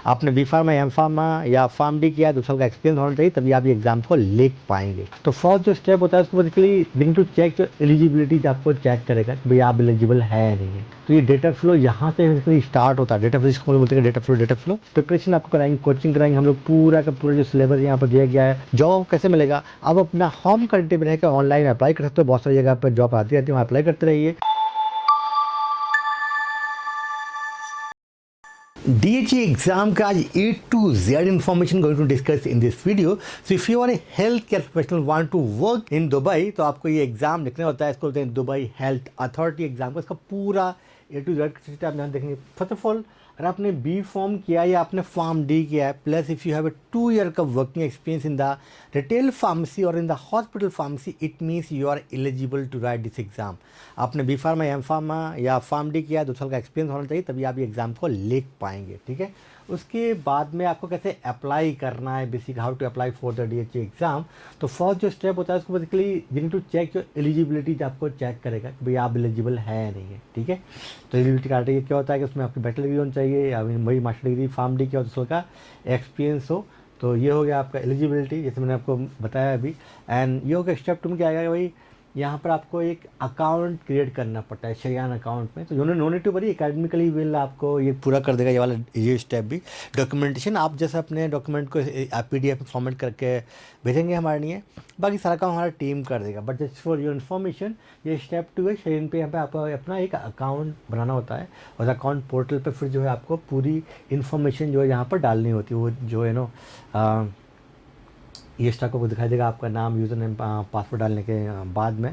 आपने B pharma, M pharma या pharm D किया, 2 साल का एक्सपीरियंस होना चाहिए, तभी आप ये एग्जाम को लिख पाएंगे। तो फर्स्ट जो स्टेप होता है उसको बेसिकली बिगिन टू चेक जो एलिजिबिलिटी आपको चेक करेगा कि भाई आप एलिजिबल है या नहीं है। तो ये डेटा फ्लो यहाँ से बेसिकली स्टार्ट होता है। डेटा फ्लो इसको बोलते हैं, डेटा फ्लो प्रिपरेशन आपको कराएंगे, कोचिंग कराएंगे हम लोग। पूरा का पूरा जो सिलेबस यहाँ पर दिया गया है। जॉब कैसे मिलेगा, आप अपना होम कंट्री में रहकर ऑनलाइन अप्लाई कर सकते हो। बहुत सारी जगह पर जॉब आती रहती है, वहाँ अप्लाई करते रहिए। DHE exam का आज A to Z information going to discuss in this video. So if you are a healthcare professional want to work in Dubai, तो आपको ये एग्जाम लिखना होता है। इसको बोलते हैं दुबई हेल्थ अथॉरिटी एग्जाम। इसका पूरा A to Z सिस्टम आप यहाँ देखेंगे। फर्स्ट ऑफ ऑल, अगर आपने बी फॉर्म किया या आपने फार्म डी किया है, plus if you have a 2 year का working experience in the retail pharmacy और in the hospital pharmacy, it means you are eligible to write this exam. आपने बी फार्मा, एम फार्मा या pharm D किया, 2 साल का experience होना चाहिए, तभी आप ये एग्ज़ाम को लिख पाएंगे। ठीक है। उसके बाद में आपको कैसे अप्लाई करना है, basic how to apply for the DHE exam. तो फर्स्ट जो स्टेप होता है उसको basically you need to check जो एलिजिबिलिटी आपको चेक करेगा कि भाई आप एलिजिबल है या नहीं है। ठीक है। तो एलिजिबिलिटी क्राइटेरिया क्या होता है कि उसमें आपकी बैचलर डिग्री होनी चाहिए या वही मास्टर डिग्री, फार्म डी क्या 2 साल का एक्सपीरियंस हो। तो ये हो गया आपका एलिजिबिलिटी, जैसे मैंने आपको बताया अभी। एंड ये हो गया स्टेप 2 में क्या आएगा कि भाई यहाँ पर आपको एक अकाउंट क्रिएट करना पड़ता है शरियान अकाउंट में। तो no need to worry, academically will आपको ये पूरा कर देगा ये वाला ये स्टेप भी। डॉक्यूमेंटेशन आप जैसे अपने डॉक्यूमेंट को PDF में फॉर्मेट करके भेजेंगे हमारे लिए, बाकी सारा काम हमारा टीम कर देगा। But just for your information, ये स्टेप 2 है। शरीन पे यहाँ पे आपको अपना एक अकाउंट बनाना होता है और अकाउंट पोर्टल पर फिर जो है आपको पूरी इन्फॉर्मेशन जो है यहाँ पर डालनी होती है। वो जो है नो ये स्टॉक को दिखाई देगा, आपका नाम, यूज़र नेम, पासवर्ड डालने के बाद में।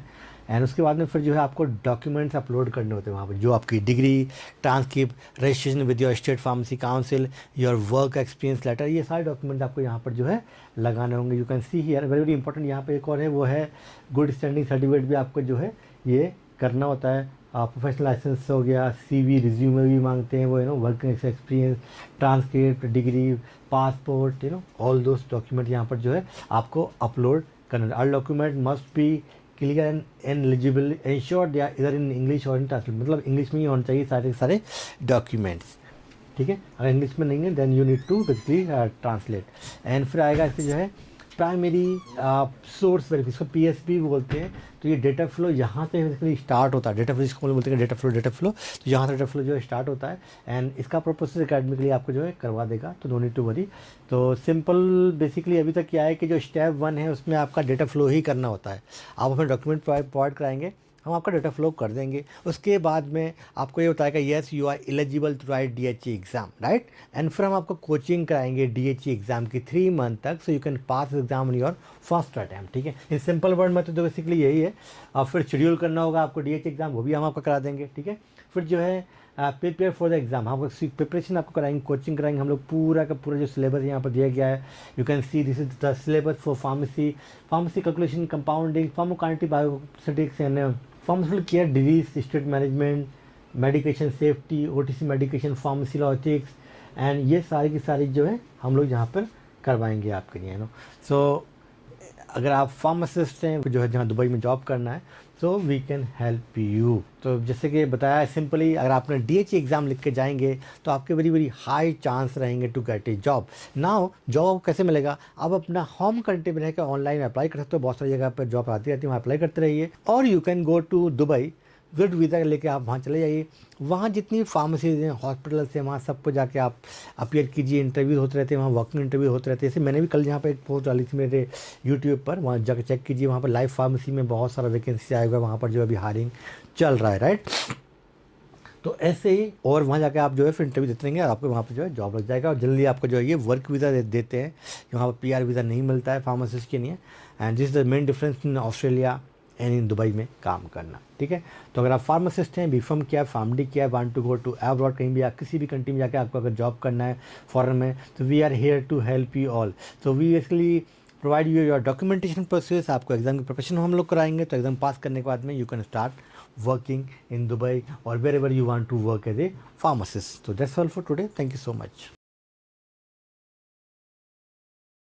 एंड उसके बाद में फिर जो है आपको डॉक्यूमेंट्स अपलोड करने होते हैं वहाँ पर, जो आपकी degree, transcript, registration with your state pharmacy council, your work experience letter, ये सारे डॉक्यूमेंट्स आपको यहाँ पर जो है लगाने होंगे। You can see here very very important. यहाँ पे एक और है, वो है गुड स्टैंडिंग सर्टिफिकेट भी आपको जो है ये करना होता है। प्रोफेशनल लाइसेंस हो गया, CV, रिज्यूमे भी मांगते हैं, वो working experience, transcript, degree, passport, all those document यहाँ पर जो है आपको अपलोड करना। All document must be clear and eligible, ensure they are इधर इन इंग्लिश और इन ट्रांसलेट, मतलब इंग्लिश में ही होने चाहिए सारे सारे डॉक्यूमेंट्स। ठीक है। अगर इंग्लिश में नहीं है then you need to basically translate. And फिर आएगा इसके जो है प्राइमरी सोर्स वेरिफिकेशन, इसको PSP बोलते हैं। तो ये डेटा फ्लो यहाँ से बेसिकली स्टार्ट होता है। डेटा फ्लो इसको बोलते हैं डेटा फ्लो। तो यहाँ से डेटा फ्लो जो है स्टार्ट होता है एंड इसका प्रोसेस एकेडमिकली आपको जो है करवा देगा। तो नो नीड टू वरी। तो सिंपल बेसिकली अभी तक क्या है कि जो स्टेप 1 है उसमें आपका डेटा फ्लो ही करना होता है। आप अपने डॉक्यूमेंट प्रोवाइड कराएंगे, हम आपका डेटा फ्लो कर देंगे। उसके बाद में आपको ये बताएगा yes you are eligible to write DHE exam, right. And फिर हम आपको कोचिंग कराएंगे DHE एग्जाम की 3 मंथ तक, so you can pass exam on your first attempt. ठीक है। इन सिंपल वर्ड में तो बेसिकली यही है। और फिर शेड्यूल करना होगा आपको DHE एग्जाम, वो भी हम आपको करा देंगे। ठीक है। फिर जो है प्रिपेयर फॉर द एग्जाम, हम प्रिपरेशन आपको कराएंगे, कोचिंग कराएंगे हम लोग। पूरा का पूरा जो सिलेबस यहाँ पर दिया गया है, you can see this is the syllabus for pharmacy calculation, compounding, pharmacokinetic, biostatics and pharmaceutical care, disease state management, medication safety, OTC medication, pharmacy logistics, and ये सारी की सारी जो है हम लोग यहाँ पर करवाएंगे आपके लिए। सो अगर आप फार्मासिस्ट हैं जो है जहाँ दुबई में जॉब करना है, so we can help you. तो जैसे कि बताया सिंपली, अगर आपने DHE एग्ज़ाम लिख के जाएंगे तो आपके वेरी वेरी हाई चांस रहेंगे to get a job. Now job कैसे मिलेगा, आप अपना होम कंट्री में रहकर ऑनलाइन अप्लाई कर सकते हो। बहुत सारी जगह पर जॉब आती रहती है, वहाँ अप्लाई करते रहिए। और you can go to Dubai with visa लेके आप वहाँ चले जाइए। वहाँ जितनी फार्मेसीज हैं, हॉस्पिटल्स हैं, वहाँ सबको जाके आप अपीयर कीजिए। इंटरव्यूज़ होते रहते हैं वहाँ, वर्किंग इंटरव्यू होते रहते हैं। जैसे मैंने भी कल यहाँ पे एक पोस्ट डाली थी मेरे यूट्यूब पर, वहाँ जाकर चेक कीजिए। वहाँ पर लाइव फार्मेसी में बहुत सारा वैकेंसी आएगा, वहाँ पर जो अभी हायरिंग चल रहा है, राइट। तो ऐसे ही और वहाँ जाके आप जो है फिर इंटरव्यू देते रहेंगे और आपको वहाँ पर जो है जॉब लग जाएगा। और जल्दी आपको जो है ये वर्क वीज़ा देते हैं, वहाँ पर PR वीज़ा नहीं मिलता है फार्मासिस्ट के लिए। And this is the main difference in Australia and in Dubai में काम करना। ठीक है। तो अगर आप फार्मासिस्ट हैं, बीफार्म किया है, फार्म डी किया है, want to go to abroad, कहीं भी या किसी भी कंट्री में जाके आपको अगर जॉब करना है फॉरेन में, तो we are here to help you all. तो we basically provide you your documentation process. आपको एग्जाम की प्रिपरेशन हम लोग कराएंगे। तो एग्जाम पास करने के बाद में you can start working in Dubai और wherever you want to work as a pharmacist. तो that's all for today. Thank you so much.